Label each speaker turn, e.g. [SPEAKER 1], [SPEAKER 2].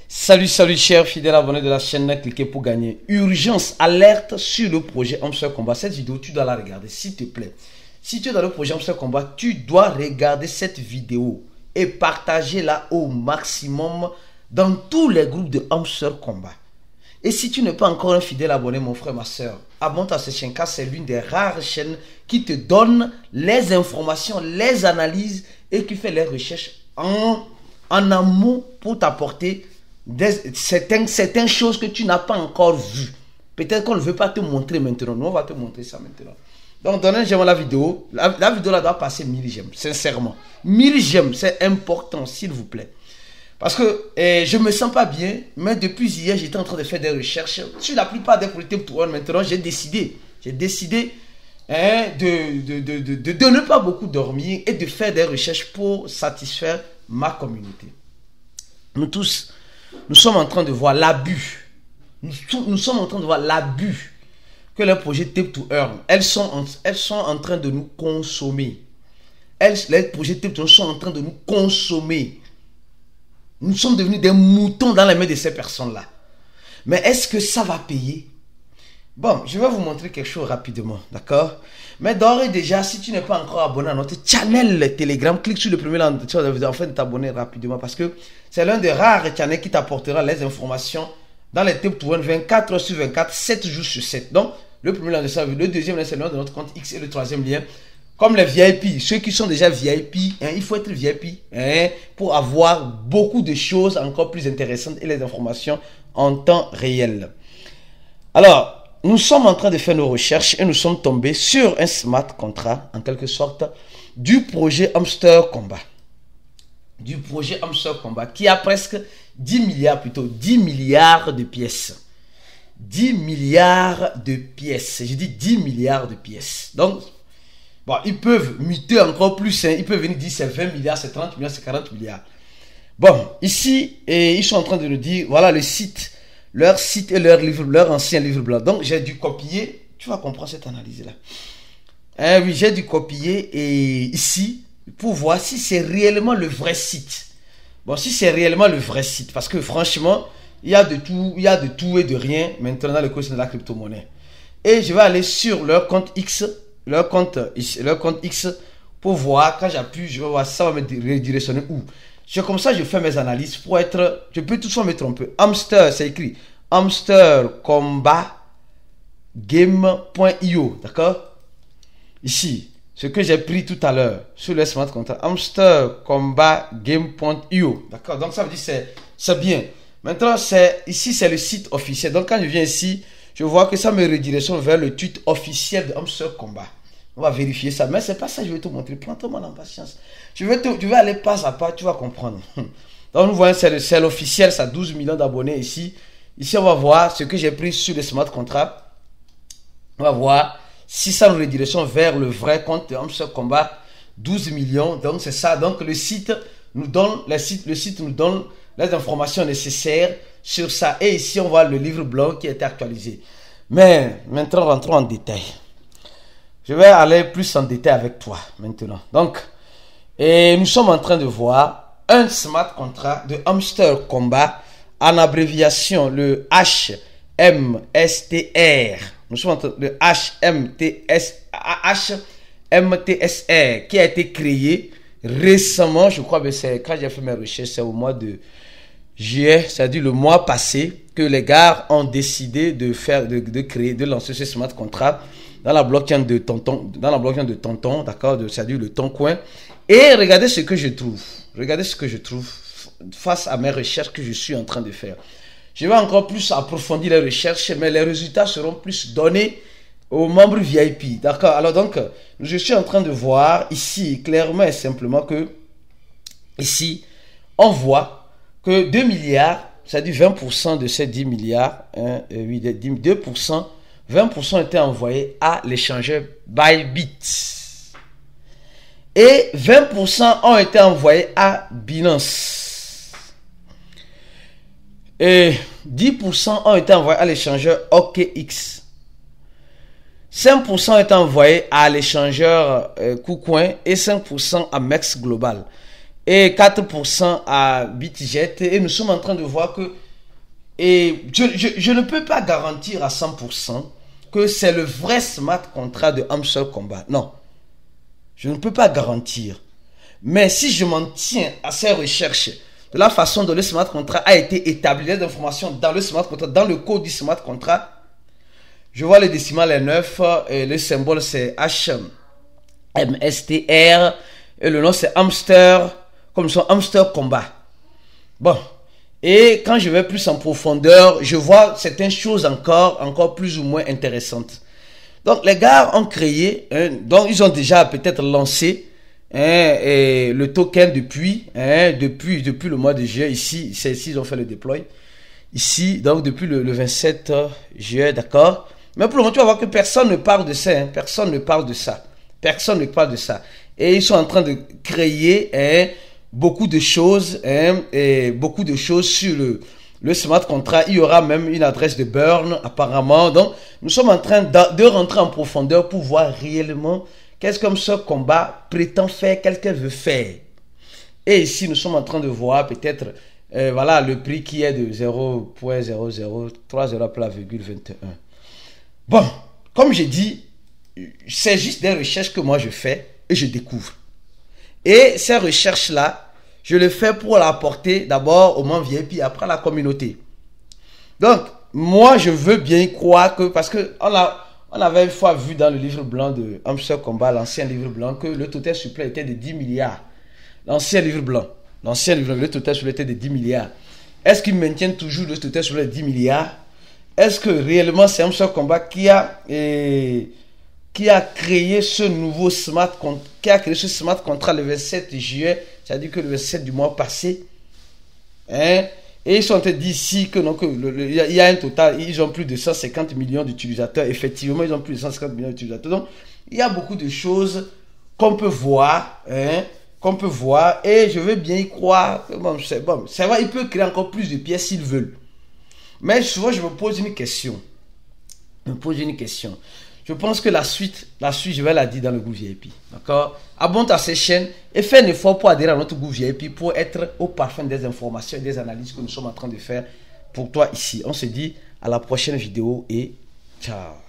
[SPEAKER 1] Salut chers fidèles abonnés de la chaîne, cliquez pour gagner. Urgence, alerte sur le projet Hamster Combat. Cette vidéo, tu dois la regarder s'il te plaît. Si tu es dans le projet Hamster Combat, tu dois regarder cette vidéo et partager-la au maximum dans tous les groupes de Hamster Combat. Et si tu n'es pas encore un fidèle abonné, mon frère, ma soeur, abonne-toi à cette chaîne car c'est l'une des rares chaînes qui te donne les informations, les analyses et qui fait les recherches en amont pour t'apporter certaines choses que tu n'as pas encore vues. Peut-être qu'on ne veut pas te montrer maintenant. Nous, on va te montrer ça maintenant. Donc, donnez un j'aime à la vidéo. La vidéo là doit passer 1000 j'aime, sincèrement. 1000 j'aime, c'est important, s'il vous plaît. Parce que je me sens pas bien, mais depuis hier, j'étais en train de faire des recherches. Sur la plupart des produits Tip2Earn, maintenant, j'ai décidé de ne pas beaucoup dormir et de faire des recherches pour satisfaire ma communauté. Nous tous, nous sommes en train de voir l'abus. Nous sommes en train de voir l'abus que les projets Tip2Earn, elles sont en train de nous consommer. Les projets Tip2Earn sont en train de nous consommer. Nous sommes devenus des moutons dans les mains de ces personnes-là. Mais est-ce que ça va payer? Bon, je vais vous montrer quelque chose rapidement, d'accord? Mais d'ores et déjà, si tu n'es pas encore abonné à notre channel Telegram, clique sur le premier lien afin de t'abonner rapidement parce que c'est l'un des rares channels qui t'apportera les informations dans les Tip2Earn 24 heures sur 24, 7 jours sur 7. Donc, le premier lien de ça, le deuxième lien, c'est le nom de notre compte X et le troisième lien. Comme les VIP, ceux qui sont déjà VIP, il faut être VIP pour avoir beaucoup de choses encore plus intéressantes et les informations en temps réel. Alors, nous sommes en train de faire nos recherches et nous sommes tombés sur un smart contract, en quelque sorte, du projet Hamster Combat. Du projet Hamster Combat qui a presque 10 milliards de pièces. 10 milliards de pièces. Je dis 10 milliards de pièces. Donc, bon, ils peuvent muter encore plus. Ils peuvent venir dire c'est 20 milliards, c'est 30 milliards, c'est 40 milliards. Bon, ici, ils sont en train de nous dire, voilà le site, leur site et leur livre, leur ancien livre blanc. Donc, j'ai dû copier. Tu vas comprendre cette analyse-là. Oui, j'ai dû copier et ici, pour voir si c'est réellement le vrai site. Bon, si c'est réellement le vrai site, parce que franchement, il y a de tout et de rien maintenant dans le côté de la crypto-monnaie. Et je vais aller sur leur compte X, leur compte X pour voir. Quand j'appuie, je vais voir ça va me redirectionner où. C'est comme ça que je fais mes analyses pour être. Je peux toutefois me tromper. Hamster, c'est écrit Hamster Combat Game.io, d'accord? Ici, ce que j'ai pris tout à l'heure sur le smart contract, Hamster Combat Game.io, d'accord? Donc ça veut dire c'est bien. Maintenant, ici c'est le site officiel. Donc quand je viens ici, je vois que ça me redirectionne vers le tweet officiel de Hamster Combat. On va vérifier ça. Mais c'est pas ça que je vais te montrer. Prends-toi en patience. Je vais aller pas à pas. Tu vas comprendre. Donc, nous voyons, c'est l'officiel. Ça a 12 millions d'abonnés ici. Ici, on va voir ce que j'ai pris sur le smart contract. On va voir si ça nous redirectionne vers le vrai compte de Hamster Combat. 12 millions. Donc, c'est ça. Donc, le site nous donne les informations nécessaires sur ça. Et ici, on voit le livre blanc qui a été actualisé. Mais maintenant, rentrons en détail. Je vais aller plus en détail avec toi maintenant. Donc, nous sommes en train de voir un smart contract de Hamster Combat en abréviation le HMSTR. Nous sommes en train de HMTSR qui a été créé récemment. Je crois que c'est quand j'ai fait mes recherches, c'est au mois de juillet, c'est-à-dire le mois passé, que les gars ont décidé de lancer ce smart contract dans la blockchain de Tonton, d'accord, c'est-à-dire le Toncoin. Et regardez ce que je trouve. Regardez ce que je trouve face à mes recherches que je suis en train de faire. Je vais encore plus approfondir les recherches, mais les résultats seront plus donnés aux membres VIP, d'accord. Alors donc, je suis en train de voir ici clairement et simplement que ici, on voit que 2 milliards, c'est-à-dire 20% de ces 10 milliards, 2%, 20% étaient envoyés à l'échangeur Bybit. Et 20% ont été envoyés à Binance. Et 10% ont été envoyés à l'échangeur OKX. 5% ont été envoyés à l'échangeur KuCoin et 5% à Mex Global. et 4% à Bitget. Et nous sommes en train de voir que, et je ne peux pas garantir à 100% que c'est le vrai smart contract de Amstel Combat. Non, je ne peux pas garantir. Mais si je m'en tiens à ces recherches, de la façon dont le smart contract a été établi, les informations dans le smart contract, dans le code du smart contract, je vois le décimal est 9 et le symbole c'est HMSTR et le nom c'est Amstel, comme son Amstel Combat. Bon, et quand je vais plus en profondeur, je vois certaines choses encore plus ou moins intéressantes. Donc les gars ont créé, donc ils ont déjà peut-être lancé et le token depuis le mois de juillet. Ici ils ont fait le deploy. Ici, donc depuis le 27 juillet, d'accord. Mais pour le moment, tu vas voir que personne ne parle de ça. Personne ne parle de ça. Personne ne parle de ça. Et ils sont en train de créer beaucoup de choses sur le smart contract. Il y aura même une adresse de burn apparemment. Donc, nous sommes en train de rentrer en profondeur pour voir réellement qu'est-ce que ce combat prétend faire, qu'est-ce qu'elle veut faire. Et ici, nous sommes en train de voir peut-être voilà le prix qui est de 0.0030,21. Bon, comme j'ai dit, c'est juste des recherches que moi je fais et je découvre. Et ces recherches-là, je les fais pour l'apporter d'abord au membre VIP, après à la communauté. Donc, moi je veux bien croire que, parce que on avait une fois vu dans le livre blanc de Amstel Combat, l'ancien livre blanc, que le total supplément était de 10 milliards. L'ancien livre blanc, le total supplément était de 10 milliards. Est-ce qu'ils maintiennent toujours le total supplément de 10 milliards? Est-ce que réellement c'est Amstel Combat qui a créé ce nouveau smart contract le 27 juillet, c'est-à-dire que le 27 du mois passé, et ils sont dit ici que il y a un total, ils ont plus de 150 millions d'utilisateurs. Effectivement, ils ont plus de 150 millions d'utilisateurs. Donc, il y a beaucoup de choses qu'on peut voir, et je veux bien y croire. Bon, c'est vrai, ils peuvent créer encore plus de pièces s'ils veulent. Mais souvent, je me pose une question. Je pense que la suite, je vais la dire dans le groupe VIP. D'accord? Abonne-toi à cette chaîne et fais un effort pour adhérer à notre groupe VIP pour être au parfum des informations et des analyses que nous sommes en train de faire pour toi ici. On se dit à la prochaine vidéo et ciao.